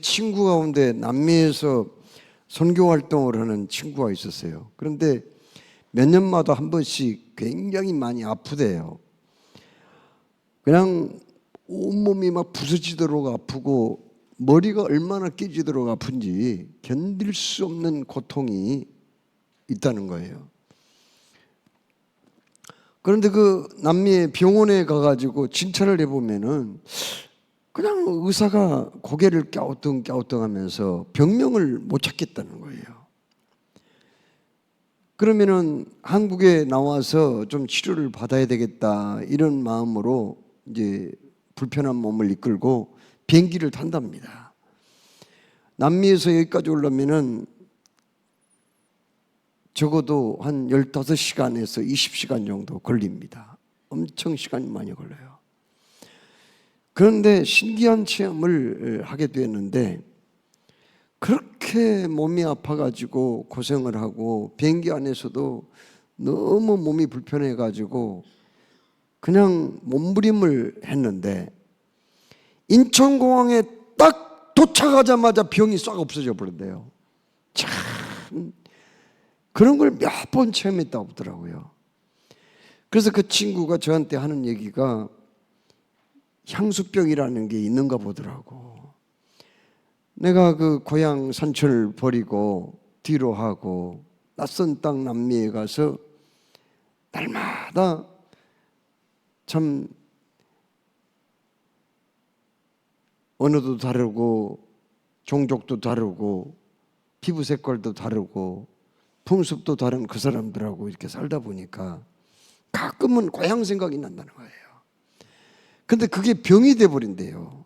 친구 가운데 남미에서 선교 활동을 하는 친구가 있었어요. 그런데 몇 년마다 한 번씩 굉장히 많이 아프대요. 그냥 온몸이 막 부서지도록 아프고 머리가 얼마나 깨지도록 아픈지 견딜 수 없는 고통이 있다는 거예요. 그런데 그 남미의 병원에 가가지고 진찰을 해보면은 그냥 의사가 고개를 갸우뚱갸우뚱하면서 병명을 못 찾겠다는 거예요. 그러면은 한국에 나와서 좀 치료를 받아야 되겠다 이런 마음으로 이제 불편한 몸을 이끌고 비행기를 탄답니다. 남미에서 여기까지 오려면은 적어도 한 15시간에서 20시간 정도 걸립니다. 엄청 시간이 많이 걸려요. 그런데 신기한 체험을 하게 되었는데, 그렇게 몸이 아파가지고 고생을 하고 비행기 안에서도 너무 몸이 불편해가지고 그냥 몸부림을 했는데, 인천공항에 딱 도착하자마자 병이 싹 없어져 버린대요. 참 그런 걸 몇 번 체험했다고 하더라고요. 그래서 그 친구가 저한테 하는 얘기가 향수병이라는 게 있는가 보더라고. 내가 그 고향 산천을 버리고 뒤로 하고 낯선 땅 남미에 가서 날마다 참 언어도 다르고 종족도 다르고 피부 색깔도 다르고 풍습도 다른 그 사람들하고 이렇게 살다 보니까 가끔은 고향 생각이 난다는 거예요. 근데 그게 병이 돼버린대요.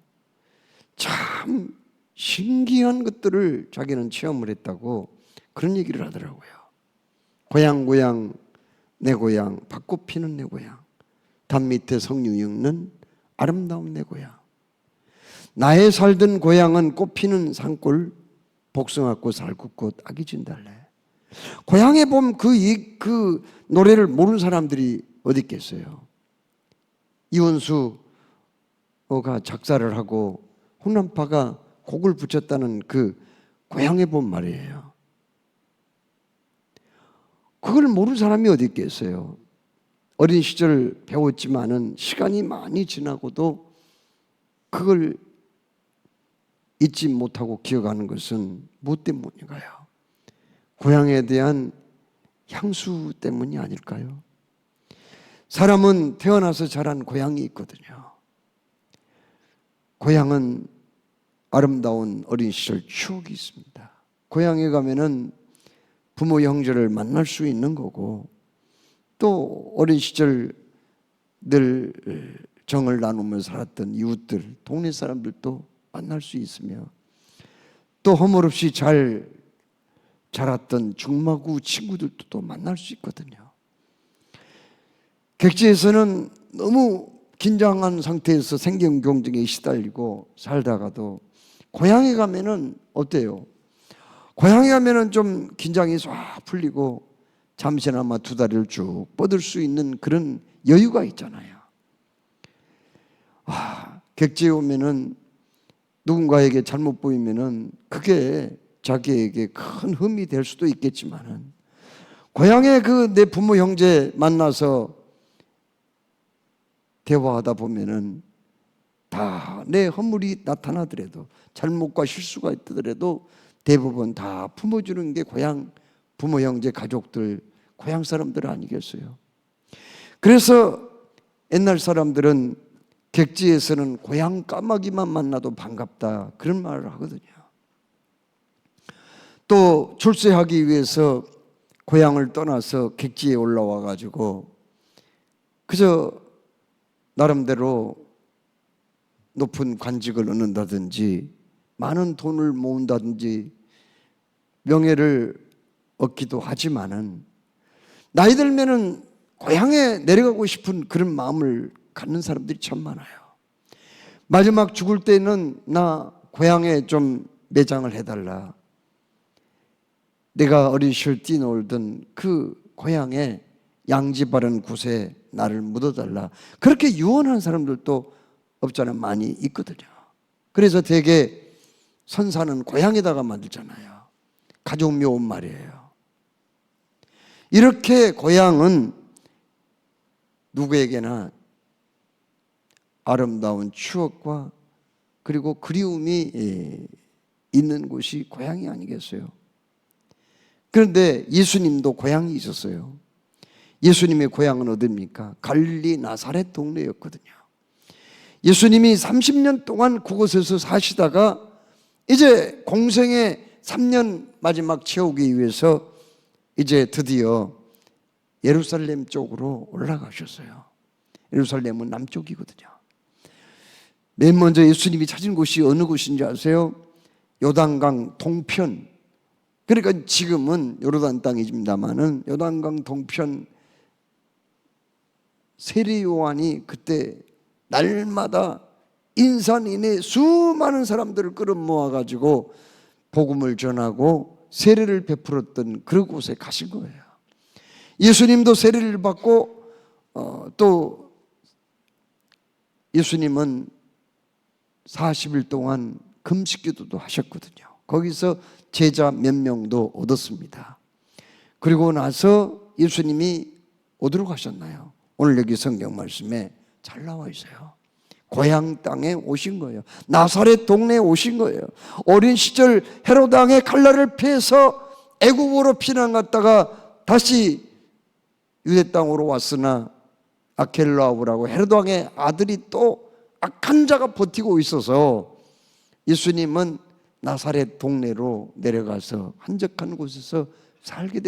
참 신기한 것들을 자기는 체험을 했다고 그런 얘기를 하더라고요. 고향 내 고향, 벚꽃 피는 내 고향, 담 밑에 석류 엮는 아름다운 내 고향. 나의 살던 고향은 꽃 피는 산골, 복숭아꽃, 살구꽃, 아기 진달래. 고향에 보면 그 노래를 모르는 사람들이 어디 있겠어요. 이원수가 작사를 하고 홍남파가 곡을 붙였다는 그 고향에 본 말이에요. 그걸 모르는 사람이 어디 있겠어요. 어린 시절 배웠지만은 시간이 많이 지나고도 그걸 잊지 못하고 기억하는 것은 무엇 때문인가요? 고향에 대한 향수 때문이 아닐까요? 사람은 태어나서 자란 고향이 있거든요. 고향은 아름다운 어린 시절 추억이 있습니다. 고향에 가면은 부모 형제를 만날 수 있는 거고, 또 어린 시절 늘 정을 나누며 살았던 이웃들, 동네 사람들도 만날 수 있으며, 또 허물없이 잘 자랐던 중마구 친구들도 또 만날 수 있거든요. 객지에서는 너무 긴장한 상태에서 생존 경쟁에 시달리고 살다가도 고향에 가면은 어때요? 고향에 가면은 좀 긴장이 싹 풀리고 잠시나마 두 다리를 쭉 뻗을 수 있는 그런 여유가 있잖아요. 객지에 오면은 누군가에게 잘못 보이면은 그게 자기에게 큰 흠이 될 수도 있겠지만은, 고향에 그 내 부모 형제 만나서 대화하다 보면은 다 내 허물이 나타나더라도, 잘못과 실수가 있더라도 대부분 다 품어주는 게 고향 부모 형제 가족들, 고향 사람들 아니겠어요? 그래서 옛날 사람들은 객지에서는 고향 까마귀만 만나도 반갑다 그런 말을 하거든요. 또 출세하기 위해서 고향을 떠나서 객지에 올라와 가지고 그저 나름대로 높은 관직을 얻는다든지 많은 돈을 모은다든지 명예를 얻기도 하지만은, 나이 들면은 고향에 내려가고 싶은 그런 마음을 갖는 사람들이 참 많아요. 마지막 죽을 때는 나 고향에 좀 매장을 해달라, 내가 어린 시절 뛰놀던 그 고향에 양지 바른 곳에 나를 묻어달라, 그렇게 유언한 사람들도 없잖아 많이 있거든요. 그래서 대개 선사는 고향에다가 만들잖아요. 가족 묘원 말이에요. 이렇게 고향은 누구에게나 아름다운 추억과 그리고 그리움이 있는 곳이 고향이 아니겠어요? 그런데 예수님도 고향이 있었어요. 예수님의 고향은 어디입니까? 갈릴리 나사렛 동네였거든요. 예수님이 30년 동안 그곳에서 사시다가 이제 공생의 3년 마지막 채우기 위해서 이제 드디어 예루살렘 쪽으로 올라가셨어요. 예루살렘은 남쪽이거든요. 맨 먼저 예수님이 찾은 곳이 어느 곳인지 아세요? 요단강 동편. 그러니까 지금은 요르단 땅이집니다마는 요단강 동편 세례 요한이 그때 날마다 인산인해 수많은 사람들을 끌어모아 가지고 복음을 전하고 세례를 베풀었던 그 곳에 가신 거예요. 예수님도 세례를 받고 또 예수님은 40일 동안 금식기도도 하셨거든요. 거기서 제자 몇 명도 얻었습니다. 그리고 나서 예수님이 어디로 가셨나요? 오늘 여기 성경 말씀에 잘 나와 있어요. 고향 땅에 오신 거예요. 나사렛 동네에 오신 거예요. 어린 시절 헤롯 왕의 칼날을 피해서 애국으로 피난 갔다가 다시 유대 땅으로 왔으나 아켈라오라고 헤롯 왕의 아들이 또 악한 자가 버티고 있어서 예수님은 나사렛 동네로 내려가서 한적한 곳에서 살게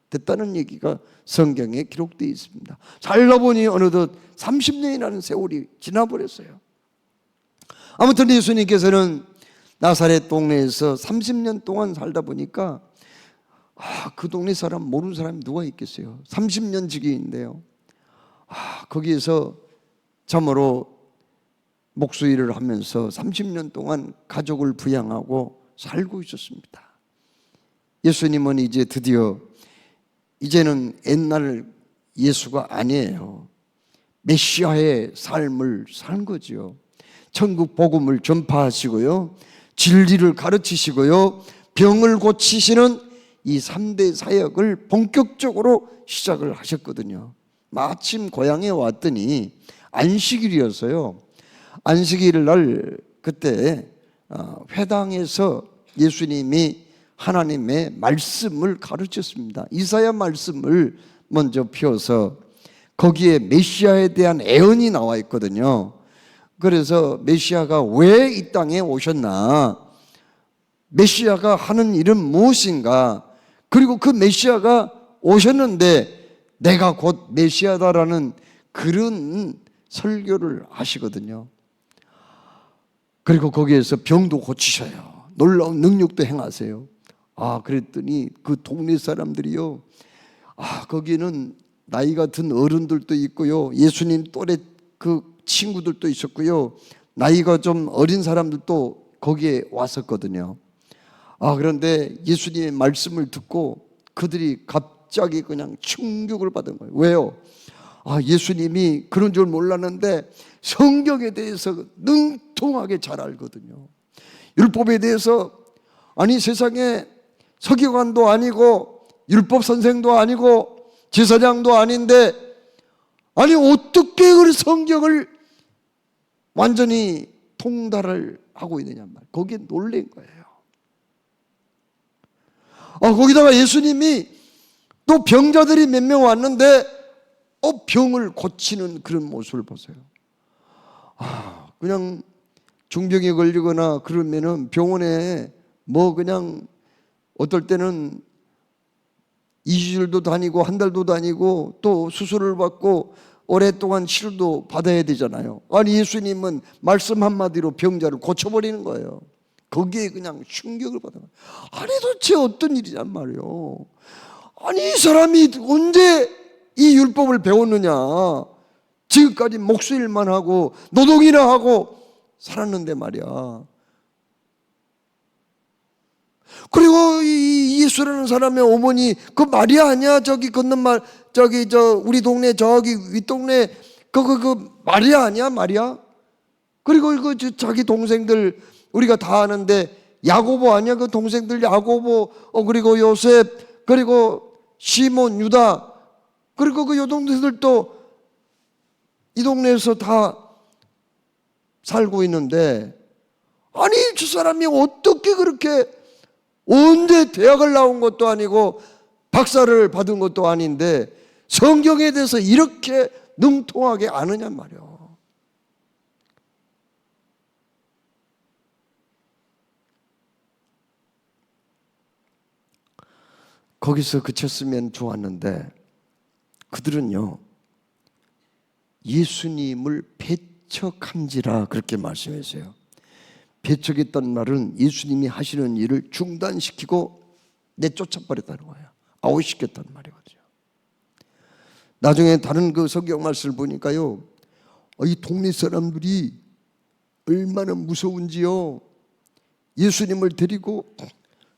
됐다는 얘기가 성경에 기록되어 있습니다. 살다 보니 어느덧 30년이라는 세월이 지나버렸어요. 아무튼 예수님께서는 나사렛 동네에서 30년 동안 살다 보니까 그 동네 사람 모르는 사람이 누가 있겠어요. 30년 지기인데요. 거기에서 참으로 목수일을 하면서 30년 동안 가족을 부양하고 살고 있었습니다. 예수님은 이제 드디어 이제는 옛날 예수가 아니에요. 메시아의 삶을 산 거죠. 천국 복음을 전파하시고요, 진리를 가르치시고요, 병을 고치시는 이 3대 사역을 본격적으로 시작을 하셨거든요. 마침 고향에 왔더니 안식일이었어요. 안식일 날 그때 회당에서 예수님이 하나님의 말씀을 가르쳤습니다. 이사야 말씀을 먼저 펴서 거기에 메시아에 대한 애언이 나와 있거든요. 그래서 메시아가 왜 이 땅에 오셨나, 메시아가 하는 일은 무엇인가, 그리고 그 메시아가 오셨는데 내가 곧 메시아다라는 그런 설교를 하시거든요. 그리고 거기에서 병도 고치셔요. 놀라운 능력도 행하세요. 그랬더니 그 동네 사람들이요, 거기는 나이가 든 어른들도 있고요, 예수님 또래 그 친구들도 있었고요, 나이가 좀 어린 사람들도 거기에 왔었거든요. 그런데 예수님의 말씀을 듣고 그들이 갑자기 그냥 충격을 받은 거예요. 왜요? 예수님이 그런 줄 몰랐는데 성경에 대해서 능통하게 잘 알거든요. 율법에 대해서, 아니 세상에 서기관도 아니고 율법 선생도 아니고 제사장도 아닌데 아니 어떻게 그 성경을 완전히 통달을 하고 있느냐 말이에요. 거기에 놀란 거예요. 거기다가 예수님이 또 병자들이 몇 명 왔는데 병을 고치는 그런 모습을 보세요. 그냥 중병에 걸리거나 그러면은 병원에 그냥 어떨 때는 2주일도 다니고 한 달도 다니고 또 수술을 받고 오랫동안 치료도 받아야 되잖아요. 아니 예수님은 말씀 한마디로 병자를 고쳐버리는 거예요. 거기에 그냥 충격을 받은 거예요. 아니 도대체 어떤 일이란 말이에요. 아니 이 사람이 언제 이 율법을 배웠느냐. 지금까지 목수일만 하고 노동이나 하고 살았는데 말이야. 그리고 이 예수라는 사람의 어머니 그 마리아 아니야? 저기 건너말 우리 동네 저기 윗동네 그 마리아 아니야? 마리아? 그리고 자기 동생들 우리가 다 아는데 야고보 아니야? 그 동생들 야고보, 그리고 요셉, 그리고 시몬, 유다, 그리고 그 여동생들도 이 동네에서 다 살고 있는데, 아니 저 사람이 어떻게 그렇게, 언제 대학을 나온 것도 아니고 박사를 받은 것도 아닌데 성경에 대해서 이렇게 능통하게 아느냔 말이야. 거기서 그쳤으면 좋았는데 그들은요, 예수님을 배척한지라 그렇게 말씀했어요. 배척했다는 말은 예수님이 하시는 일을 중단시키고 내쫓아버렸다는 거예요. 아웃시켰다는 말이거든요. 나중에 다른 그 성경 말씀을 보니까요, 이 동네 사람들이 얼마나 무서운지요. 예수님을 데리고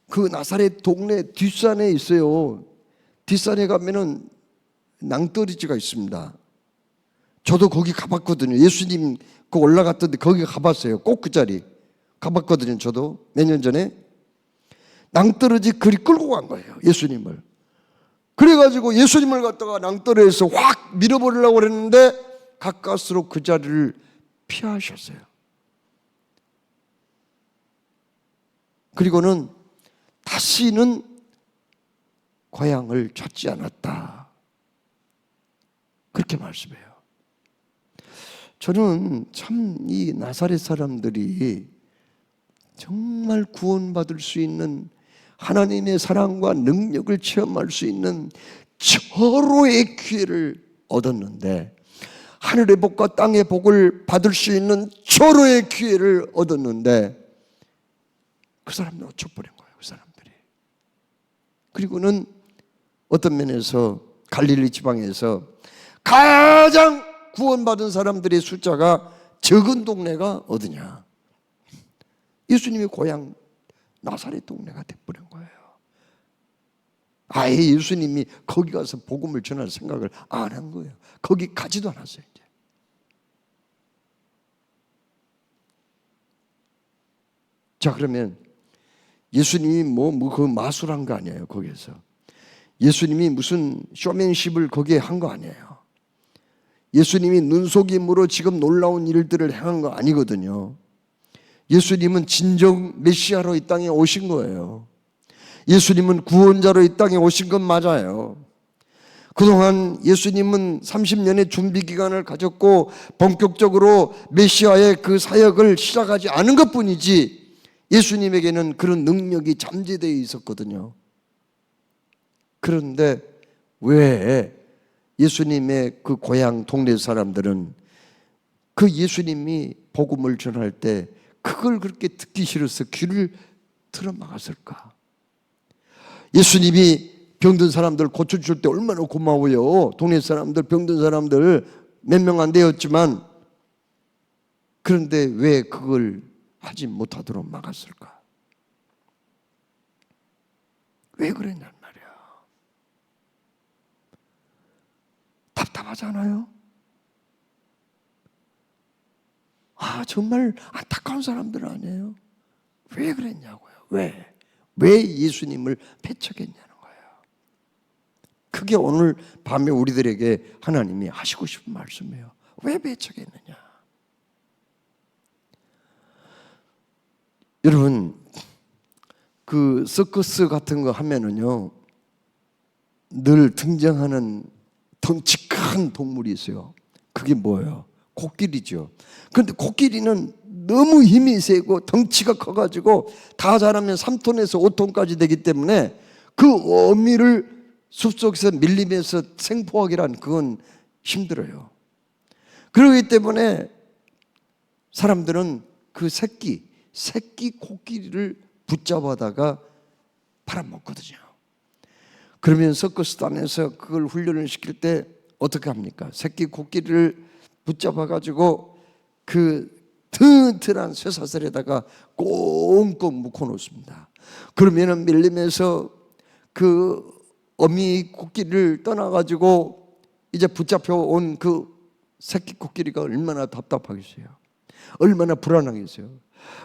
그 나사렛 동네 뒷산에 있어요. 뒷산에 가면은 낭떠러지가 있습니다. 저도 거기 가봤거든요. 예수님 그 올라갔던데 거기 가봤어요. 꼭 그 자리 가봤거든요. 저도 몇 년 전에. 낭떠러지 그리 끌고 간 거예요, 예수님을. 그래가지고 예수님을 갖다가 낭떠러지에서 확 밀어버리려고 그랬는데 가까스로 그 자리를 피하셨어요. 그리고는 다시는 고향을 찾지 않았다, 그렇게 말씀해요. 저는 참 이 나사렛 사람들이 정말 구원받을 수 있는, 하나님의 사랑과 능력을 체험할 수 있는 절호의 기회를 얻었는데, 하늘의 복과 땅의 복을 받을 수 있는 절호의 기회를 얻었는데 그 사람 놓쳐버린 거예요, 그 사람들이. 그리고는 어떤 면에서 갈릴리 지방에서 가장 구원받은 사람들의 숫자가 적은 동네가 어디냐? 예수님의 고향 나사렛 동네가 돼버린 거예요. 아예 예수님이 거기 가서 복음을 전할 생각을 안 한 거예요. 거기 가지도 않았어요. 이제. 자, 그러면 예수님이 그 마술한 거 아니에요. 거기에서 예수님이 무슨 쇼맨십을 거기에 한 거 아니에요. 예수님이 눈속임으로 지금 놀라운 일들을 행한 거 아니거든요. 예수님은 진정 메시아로 이 땅에 오신 거예요. 예수님은 구원자로 이 땅에 오신 건 맞아요. 그동안 예수님은 30년의 준비 기간을 가졌고 본격적으로 메시아의 그 사역을 시작하지 않은 것뿐이지 예수님에게는 그런 능력이 잠재되어 있었거든요. 그런데 왜 예수님의 그 고향 동네 사람들은 그 예수님이 복음을 전할 때 그걸 그렇게 듣기 싫어서 귀를 틀어막았을까? 예수님이 병든 사람들 고쳐줄 때 얼마나 고마워요. 동네 사람들, 병든 사람들 몇 명 안 되었지만, 그런데 왜 그걸 하지 못하도록 막았을까? 왜 그랬냔 말이야. 답답하잖아요. 정말 안타까운 사람들 아니에요? 왜 그랬냐고요. 왜 예수님을 배척했냐는 거예요. 그게 오늘 밤에 우리들에게 하나님이 하시고 싶은 말씀이에요. 왜 배척했느냐. 여러분, 그 서커스 같은 거 하면은요, 늘 등장하는 덩치 큰 동물이 있어요. 그게 뭐예요? 코끼리죠. 그런데 코끼리는 너무 힘이 세고 덩치가 커가지고 다 자라면 3톤에서 5톤까지 되기 때문에 그 어미를 숲속에서 밀리면서 생포하기란 그건 힘들어요. 그렇기 때문에 사람들은 그 새끼 코끼리를 붙잡아다가 팔아먹거든요. 그러면 서커스단에서 그걸 훈련을 시킬 때 어떻게 합니까? 새끼 코끼리를 붙잡아가지고 그 튼튼한 쇠사슬에다가 꽁꽁 묶어놓습니다. 그러면은 밀림에서 그 어미 코끼리를 떠나가지고 이제 붙잡혀온 그 새끼 코끼리가 얼마나 답답하겠어요. 얼마나 불안하겠어요.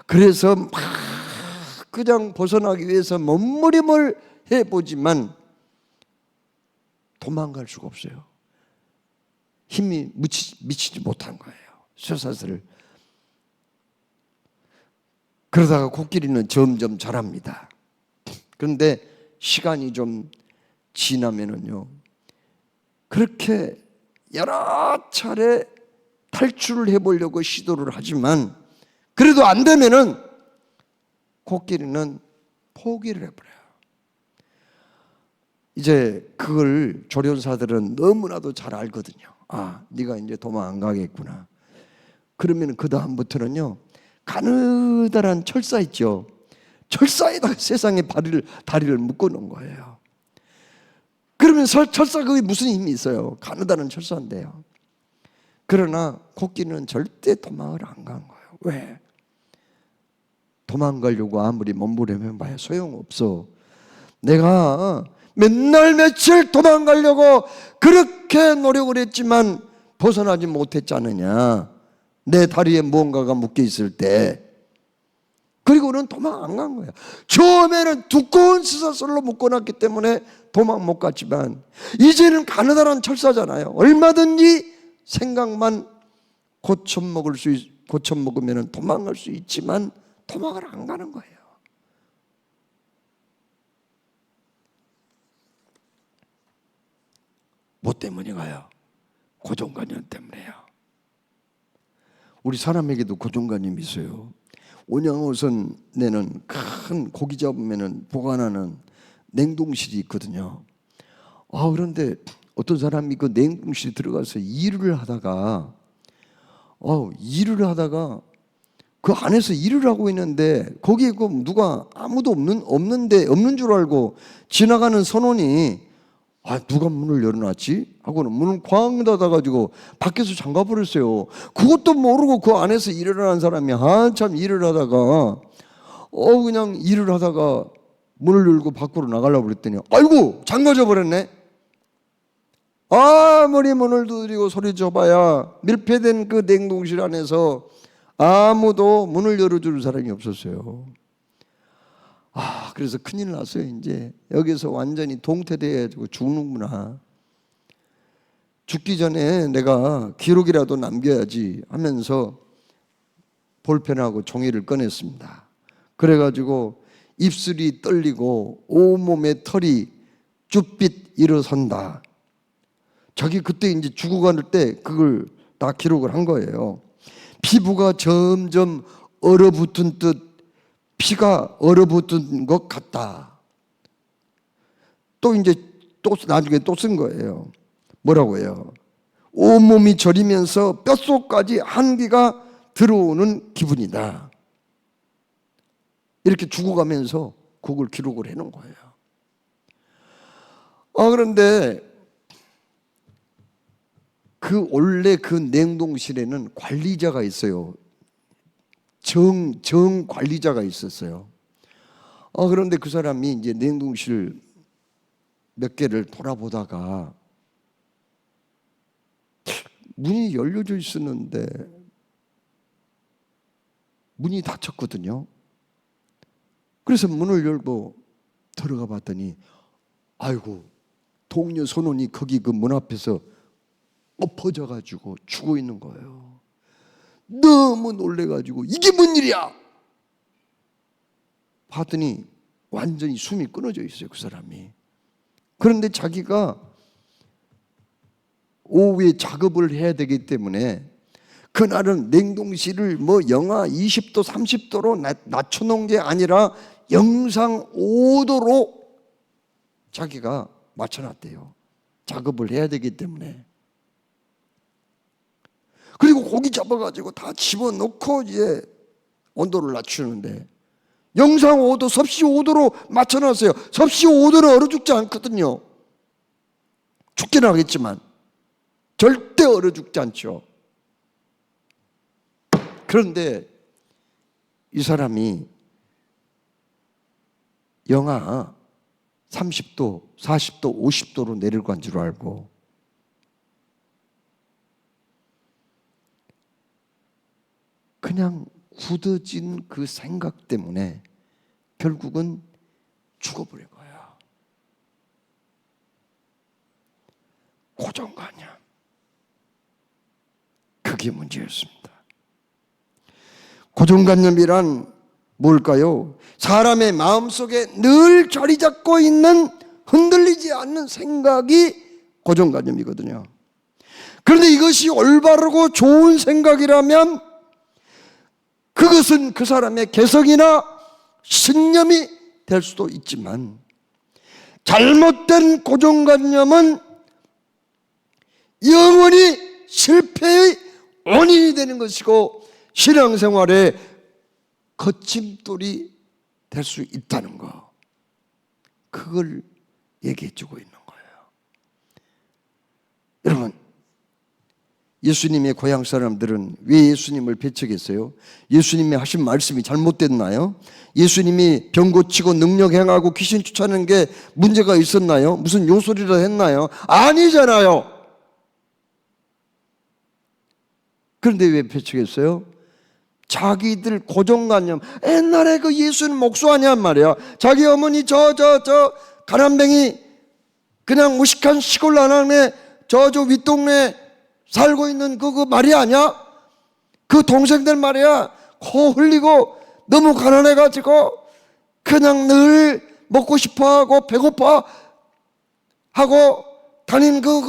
그래서 막 그냥 벗어나기 위해서 몸부림을 해보지만 도망갈 수가 없어요. 힘이 미치지 못한 거예요. 쇠사슬을. 그러다가 코끼리는 점점 자랍니다. 그런데 시간이 좀 지나면은요, 그렇게 여러 차례 탈출을 해보려고 시도를 하지만 그래도 안 되면은 코끼리는 포기를 해버려요. 이제 그걸 조련사들은 너무나도 잘 알거든요. 아, 네가 이제 도망 안 가겠구나. 그러면 그 다음부터는요, 가느다란 철사 있죠. 철사에다가 세상에 다리를 묶어 놓은 거예요. 그러면 철사 그게 무슨 힘이 있어요? 가느다란 철사인데요. 그러나 코끼리는 절대 도망을 안 간 거예요. 왜? 도망가려고 아무리 몸부림해 봐야 소용없어. 내가 맨날 며칠 도망가려고 그렇게 노력을 했지만 벗어나지 못했지 않느냐. 내 다리에 무언가가 묶여 있을 때. 그리고는 도망 안 간 거야. 처음에는 두꺼운 쇠사슬로 묶어놨기 때문에 도망 못 갔지만 이제는 가느다란 철사잖아요. 얼마든지 생각만 고쳐먹으면 도망갈 수 있지만 도망을 안 가는 거예요. 뭐 때문인가요? 고정관념 때문에요. 우리 사람에게도 고정관념이 있어요. 온양어선 내는 큰 고기 잡으면 보관하는 냉동실이 있거든요. 그런데 어떤 사람이 그 냉동실에 들어가서 일을 하다가 그 안에서 일을 하고 있는데 거기에 그 누가 아무도 없는 줄 알고 지나가는 선원이 누가 문을 열어놨지? 하고는 문을 쾅 닫아가지고 밖에서 잠가버렸어요. 그것도 모르고 그 안에서 일을 하는 사람이 한참 일을 하다가 그냥 일을 하다가 문을 열고 밖으로 나가려고 그랬더니 아이고 잠가져 버렸네. 아무리 문을 두드리고 소리쳐봐야 밀폐된 그 냉동실 안에서 아무도 문을 열어줄 사람이 없었어요. 그래서 큰일 났어요. 이제 여기서 완전히 동태돼가지고 죽는구나. 죽기 전에 내가 기록이라도 남겨야지 하면서 볼펜하고 종이를 꺼냈습니다. 그래가지고 입술이 떨리고 온몸에 털이 쭈삣 일어선다. 자기 그때 이제 죽어갈 때 그걸 다 기록을 한 거예요. 피부가 점점 얼어붙은 듯 피가 얼어붙은 것 같다. 또 나중에 또 쓴 거예요. 뭐라고 해요? 온몸이 저리면서 뼛속까지 한기가 들어오는 기분이다. 이렇게 죽어가면서 그걸 기록을 해놓은 거예요. 그런데 원래 그 냉동실에는 관리자가 있어요. 정 관리자가 있었어요. 그런데 그 사람이 이제 냉동실 몇 개를 돌아보다가 문이 열려져 있었는데 문이 닫혔거든요. 그래서 문을 열고 들어가 봤더니 아이고 동료 선원이 거기 그 문 앞에서 엎어져가지고 죽어 있는 거예요. 너무 놀래가지고 이게 뭔 일이야? 봤더니 완전히 숨이 끊어져 있어요, 그 사람이. 그런데 자기가 오후에 작업을 해야 되기 때문에 그날은 냉동실을 영하 20도 30도로 낮춰놓은 게 아니라 영상 5도로 자기가 맞춰놨대요. 작업을 해야 되기 때문에. 그리고 고기 잡아가지고 다 집어넣고 이제 온도를 낮추는데 영상 5도, 섭씨 5도로 맞춰놨어요. 섭씨 5도는 얼어 죽지 않거든요. 죽기는 하겠지만 절대 얼어 죽지 않죠. 그런데 이 사람이 영하 30도, 40도, 50도로 내려간 줄 알고 그냥 굳어진 그 생각 때문에 결국은 죽어버린 거야. 고정관념. 그게 문제였습니다. 고정관념이란 뭘까요? 사람의 마음속에 늘 자리 잡고 있는 흔들리지 않는 생각이 고정관념이거든요. 그런데 이것이 올바르고 좋은 생각이라면 그것은 그 사람의 개성이나 신념이 될 수도 있지만, 잘못된 고정관념은 영원히 실패의 원인이 되는 것이고 신앙생활의 거침돌이 될 수 있다는 거, 그걸 얘기해 주고 있는 거예요. 여러분, 예수님의 고향 사람들은 왜 예수님을 배척했어요? 예수님이 하신 말씀이 잘못됐나요? 예수님이 병 고치고 능력 행하고 귀신 쫓아내는 게 문제가 있었나요? 무슨 요소리라 했나요? 아니잖아요. 그런데 왜 배척했어요? 자기들 고정관념, 옛날에 그 예수는 목수 아니란 말이야. 자기 어머니 저 가난뱅이 그냥 무식한 시골 나랑네 저 윗동네 살고 있는 그 말이 아니야? 그 동생들 말이야. 코 흘리고 너무 가난해가지고 그냥 늘 먹고 싶어하고 배고파 하고 다닌 그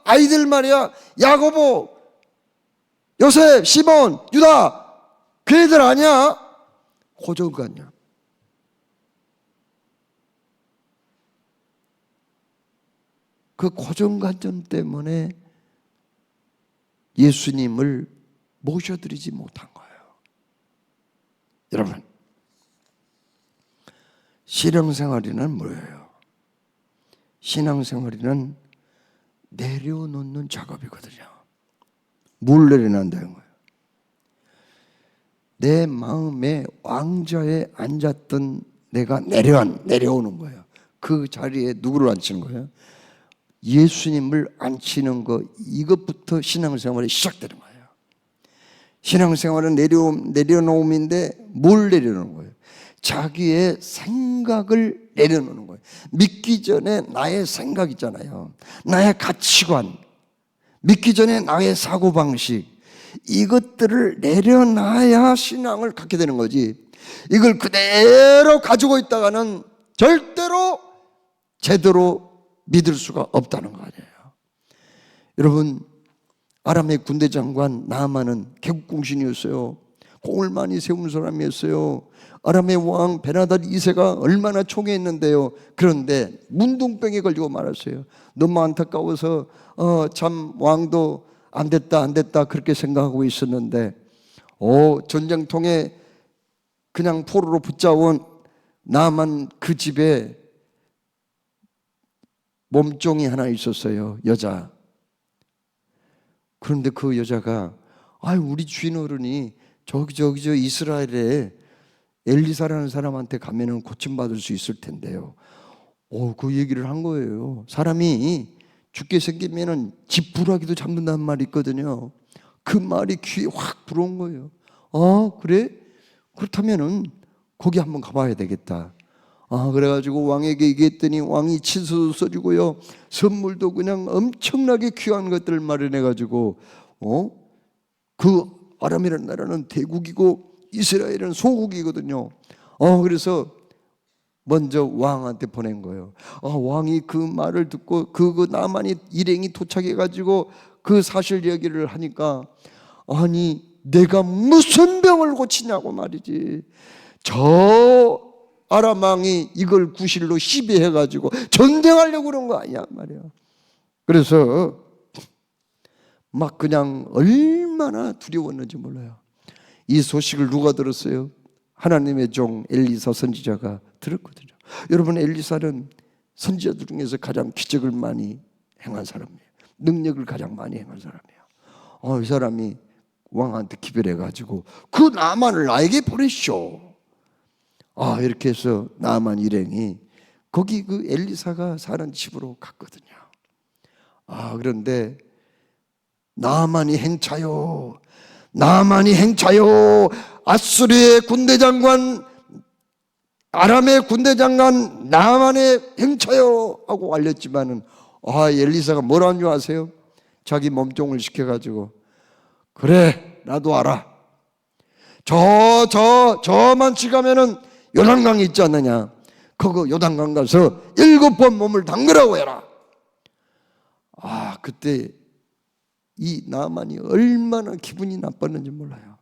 아이들 말이야. 야고보, 요셉, 시몬, 유다, 그 애들 아니야? 고정관념. 그 고정관념 때문에 예수님을 모셔드리지 못한 거예요. 여러분, 신앙생활이란 뭐예요? 신앙생활이란 내려놓는 작업이거든요. 뭘 내려놓는다는 거예요? 내 마음에 왕좌에 앉았던 내가 내려오는 거예요. 그 자리에 누구를 앉히는 거예요? 예수님을 앉히는 거, 이것부터 신앙생활이 시작되는 거예요. 신앙생활은 내려놓음인데 뭘 내려놓는 거예요? 자기의 생각을 내려놓는 거예요. 믿기 전에 나의 생각 있잖아요. 나의 가치관, 믿기 전에 나의 사고방식, 이것들을 내려놔야 신앙을 갖게 되는 거지. 이걸 그대로 가지고 있다가는 절대로 제대로 믿을 수가 없다는 거 아니에요. 여러분, 아람의 군대 장관 나아만은 개국공신이었어요. 공을 많이 세운 사람이었어요. 아람의 왕 베나달 2세가 얼마나 총애했는데요. 그런데 문둥병에 걸리고 말았어요. 너무 안타까워서 참 왕도 안 됐다 그렇게 생각하고 있었는데, 전쟁통에 그냥 포로로 붙잡은 나아만 그 집에 몸종이 하나 있었어요. 여자. 그런데 그 여자가 우리 주인 어른이 저기 이스라엘에 엘리사라는 사람한테 가면은 고침받을 수 있을 텐데요. 그 얘기를 한 거예요. 사람이 죽게 생기면은 지푸라기도 잡는다는 말이 있거든요. 그 말이 귀에 확 들어온 거예요. 그래? 그렇다면은 거기 한번 가봐야 되겠다. 그래가지고 왕에게 얘기했더니 왕이 친서도 써주고요, 선물도 그냥 엄청나게 귀한 것들을 마련해가지고 그 아람이라는 나라는 대국이고 이스라엘은 소국이거든요. 그래서 먼저 왕한테 보낸 거예요. 왕이 그 말을 듣고 그 나만이 일행이 도착해가지고 그 사실 얘기를 하니까, 아니 내가 무슨 병을 고치냐고 말이지. 저 아람 왕이 이걸 구실로 시비해가지고 전쟁하려고 그런 거 아니야 말이야. 그래서 막 그냥 얼마나 두려웠는지 몰라요. 이 소식을 누가 들었어요? 하나님의 종 엘리사 선지자가 들었거든요. 여러분, 엘리사는 선지자들 중에서 가장 기적을 많이 행한 사람이에요. 능력을 가장 많이 행한 사람이에요. 이 사람이 왕한테 기별해가지고 그 나만을 나에게 보내시오. 이렇게 해서 나만 일행이 거기 그 엘리사가 사는 집으로 갔거든요. 그런데 나만이 행차요. 아수르의 군대장관, 아람의 군대장관 나만의 행차요 하고 알렸지만은 엘리사가 뭐라는 줄 아세요? 자기 몸종을 시켜가지고 그래 나도 알아. 저만치 가면은 요단강이 있지 않느냐. 그거 요단강 가서 7번 몸을 담그라고 해라. 그때 이 나만이 얼마나 기분이 나빴는지 몰라요.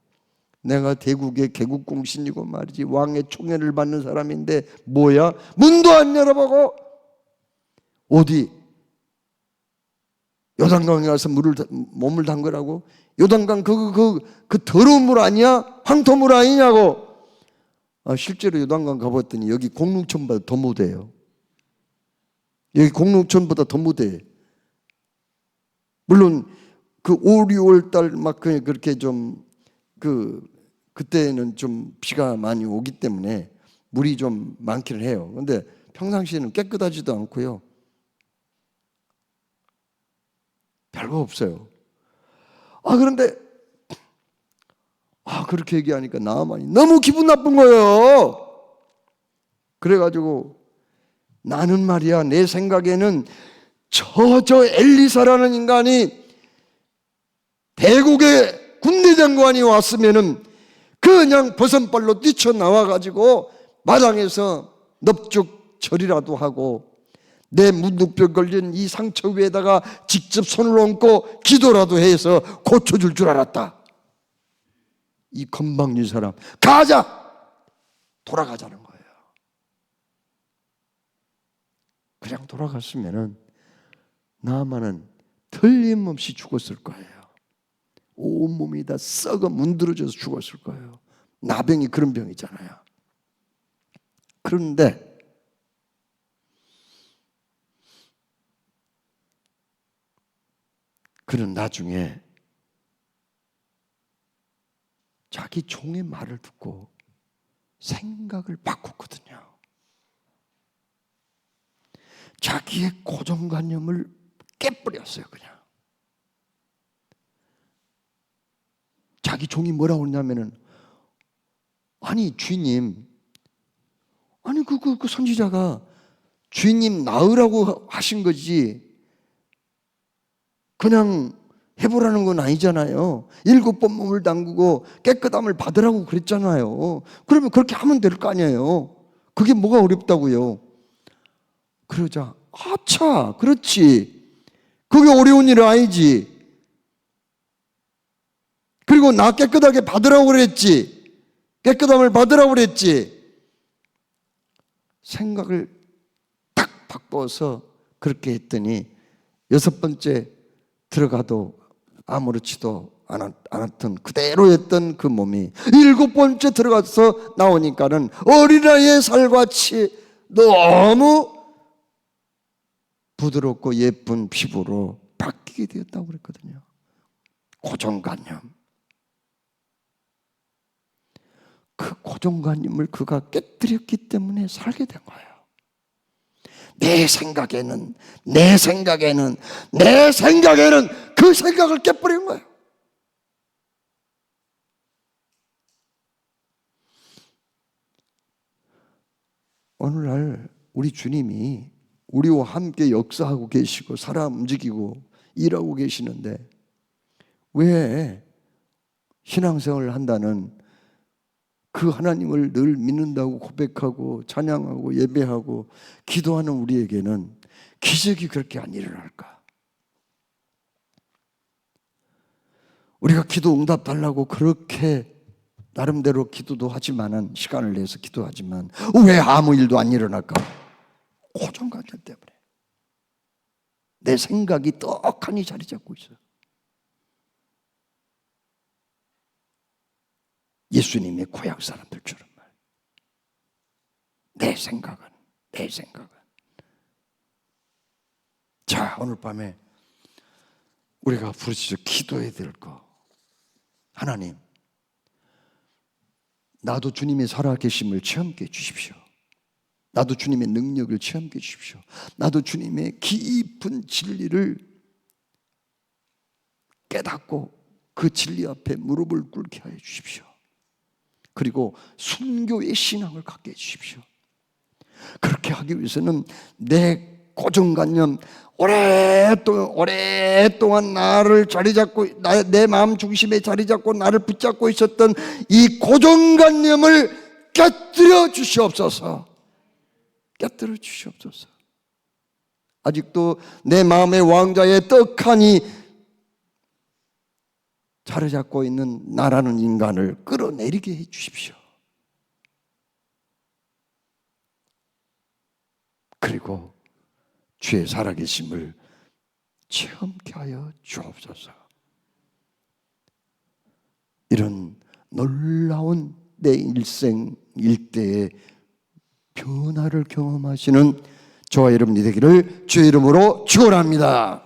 내가 대국의 개국공신이고 말이지 왕의 총애를 받는 사람인데 뭐야? 문도 안 열어보고 어디 요단강에 가서 몸을 담그라고? 요단강 그 더러운 물 아니야? 황토물 아니냐고. 실제로 요단강 가봤더니 여기 공릉천보다 더 무대요. 여기 공릉천보다 더 무대. 물론 그 5, 6월 달 막 그렇게 좀 그때는 좀 비가 많이 오기 때문에 물이 좀 많기는 해요. 그런데 평상시에는 깨끗하지도 않고요. 별거 없어요. 그런데 그렇게 얘기하니까 나만이 너무 기분 나쁜 거예요. 그래가지고 나는 말이야 내 생각에는 저 엘리사라는 인간이 대국의 군대장관이 왔으면은 그냥 버선발로 뛰쳐나와가지고 마당에서 넙죽절이라도 하고 내 무릎뼈 걸린 이 상처 위에다가 직접 손을 얹고 기도라도 해서 고쳐줄 줄 알았다. 이 건방진 사람 가자! 돌아가자는 거예요. 그냥 돌아갔으면은 나만은 틀림없이 죽었을 거예요. 온몸이 다 썩어 문드러져서 죽었을 거예요. 나병이 그런 병이잖아요. 그런데 그는 나중에 자기 종의 말을 듣고 생각을 바꿨거든요. 자기의 고정관념을 깨버렸어요. 그냥 자기 종이 뭐라고 했냐면은 아니 주인님, 아니 그 선지자가 주인님 나으라고 하신 거지 그냥 해보라는 건 아니잖아요. 7번 몸을 담그고 깨끗함을 받으라고 그랬잖아요. 그러면 그렇게 하면 될 거 아니에요. 그게 뭐가 어렵다고요. 그러자 아차 그렇지, 그게 어려운 일 아니지. 그리고 나 깨끗하게 받으라고 그랬지, 깨끗함을 받으라고 그랬지. 생각을 딱 바꿔서 그렇게 했더니 6번째 들어가도 아무렇지도 않았던 그대로였던 그 몸이 7번째 들어가서 나오니까는 어린아이의 살같이 너무 부드럽고 예쁜 피부로 바뀌게 되었다고 그랬거든요. 고정관념. 그 고정관념을 그가 깨뜨렸기 때문에 살게 된 거예요. 내 생각에는 그 생각을 깨버린 거예요. 오늘날 우리 주님이 우리와 함께 역사하고 계시고 살아 움직이고 일하고 계시는데 왜 신앙생활을 한다는 그 하나님을 늘 믿는다고 고백하고 찬양하고 예배하고 기도하는 우리에게는 기적이 그렇게 안 일어날까? 우리가 기도 응답 달라고 그렇게 나름대로 기도도 하지만은 시간을 내서 기도하지만 왜 아무 일도 안 일어날까? 고정관념 때문에 내 생각이 떡하니 자리 잡고 있어요. 예수님의 고향 사람들처럼 말. 내 생각은. 자, 오늘 밤에 우리가 부르짖어 기도해야 될 거. 하나님, 나도 주님의 살아계심을 체험케 해주십시오. 나도 주님의 능력을 체험케 해주십시오. 나도 주님의 깊은 진리를 깨닫고 그 진리 앞에 무릎을 꿇게 하여 주십시오. 그리고 순교의 신앙을 갖게 해주십시오. 그렇게 하기 위해서는 내 고정관념, 오랫동안 나를 자리 잡고, 내 마음 중심에 자리 잡고 나를 붙잡고 있었던 이 고정관념을 깨뜨려 주시옵소서. 깨뜨려 주시옵소서. 아직도 내 마음의 왕좌에 떡하니 자리 잡고 있는 나라는 인간을 끌어내리게 해 주십시오. 그리고 주의 살아계심을 체험케 하여 주옵소서. 이런 놀라운 내 일생 일대의 변화를 경험하시는 저와 여러분이 되기를 주의 이름으로 축원합니다.